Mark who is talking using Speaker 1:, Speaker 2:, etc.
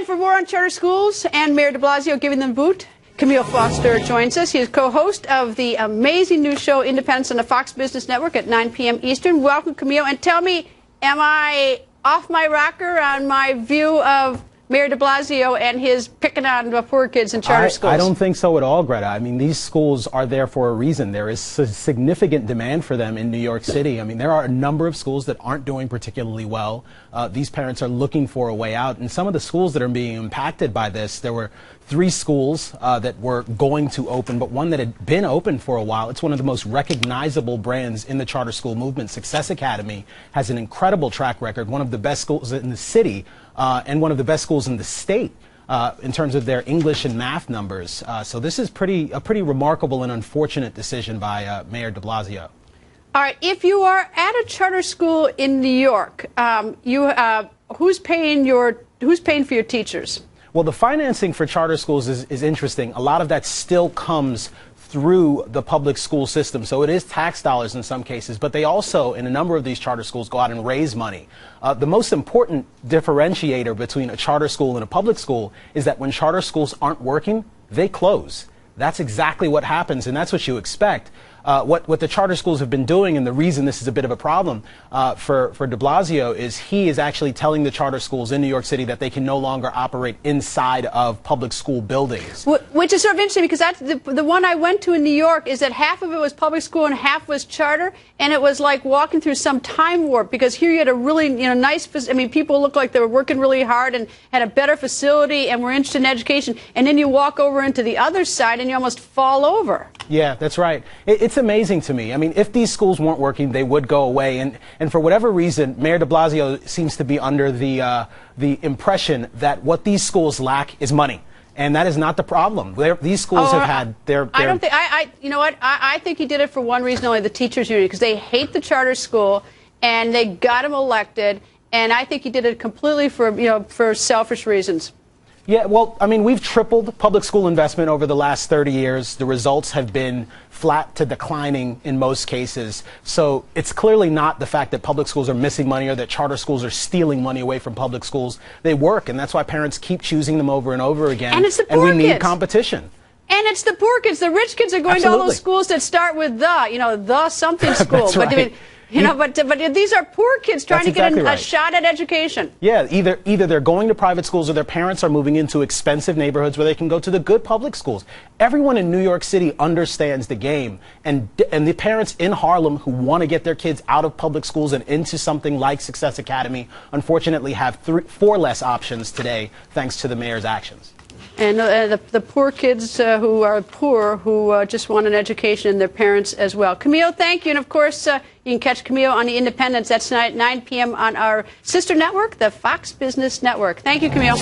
Speaker 1: And for more on charter schools and Mayor de Blasio giving them boot, Camille Foster joins us. He is co-host of the amazing new show Independence on the Fox Business Network at 9 p.m. Eastern. Welcome, Camille. And tell me, am I off my rocker on my view of Mayor de Blasio and his picking on the poor kids in charter schools?
Speaker 2: I don't think so at all, Greta. I mean, these schools are there for a reason. There is significant demand for them in New York City. I mean, there are a number of schools that aren't doing particularly well. These parents are looking for a way out. And some of the schools that are being impacted by this, there were 3 schools that were going to open, but one that had been open for a while. It's one of the most recognizable brands in the charter school movement. Success Academy has an incredible track record, one of the best schools in the city, and one of the best schools in the state in terms of their English and math numbers. So this is a pretty remarkable and unfortunate decision by Mayor de Blasio.
Speaker 1: All right, if you are at a charter school in New York, who's paying for your teachers?
Speaker 2: Well, the financing for charter schools is interesting. A lot of that still comes through the public school system. So it is tax dollars in some cases, but they also, in a number of these charter schools, go out and raise money. The most important differentiator between a charter school and a public school is that when charter schools aren't working, they close. That's exactly what happens, and that's what you expect. What the charter schools have been doing, and the reason this is a bit of a problem for de Blasio, is he is actually telling the charter schools in New York City that they can no longer operate inside of public school buildings.
Speaker 1: Which is sort of interesting, because that's the one I went to in New York is that half of it was public school and half was charter, and it was like walking through some time warp, because here you had a really nice, I mean, people looked like they were working really hard and had a better facility and were interested in education, and then you walk over into the other side and you almost fall over.
Speaker 2: Yeah, that's right. It's amazing to me. I mean, if these schools weren't working, they would go away. And for whatever reason, Mayor de Blasio seems to be under the impression that what these schools lack is money. And that is not the problem. These schools have had their...
Speaker 1: I don't think... you know what? I think he did it for one reason only, the teachers' union, because they hate the charter school, and they got him elected. And I think he did it completely for selfish reasons.
Speaker 2: Yeah, well, I mean, we've tripled public school investment over the last 30 years. The results have been flat to declining in most cases. So it's clearly not the fact that public schools are missing money or that charter schools are stealing money away from public schools. They work, and that's why parents keep choosing them over and over again.
Speaker 1: And it's the poor
Speaker 2: kids. And we need competition.
Speaker 1: And it's the poor kids. The rich kids are going to all those schools that start with the something school.
Speaker 2: That's right.
Speaker 1: But these are poor kids trying to get a shot at education.
Speaker 2: Yeah, either they're going to private schools or their parents are moving into expensive neighborhoods where they can go to the good public schools. Everyone in New York City understands the game, and the parents in Harlem who want to get their kids out of public schools and into something like Success Academy, unfortunately have 4 less options today thanks to the mayor's actions.
Speaker 1: And the poor kids who are poor, who just want an education, and their parents as well. Camille, thank you. And, of course, you can catch Camille on the Independence. That's tonight at 9 p.m. on our sister network, the Fox Business Network. Thank you, Camille.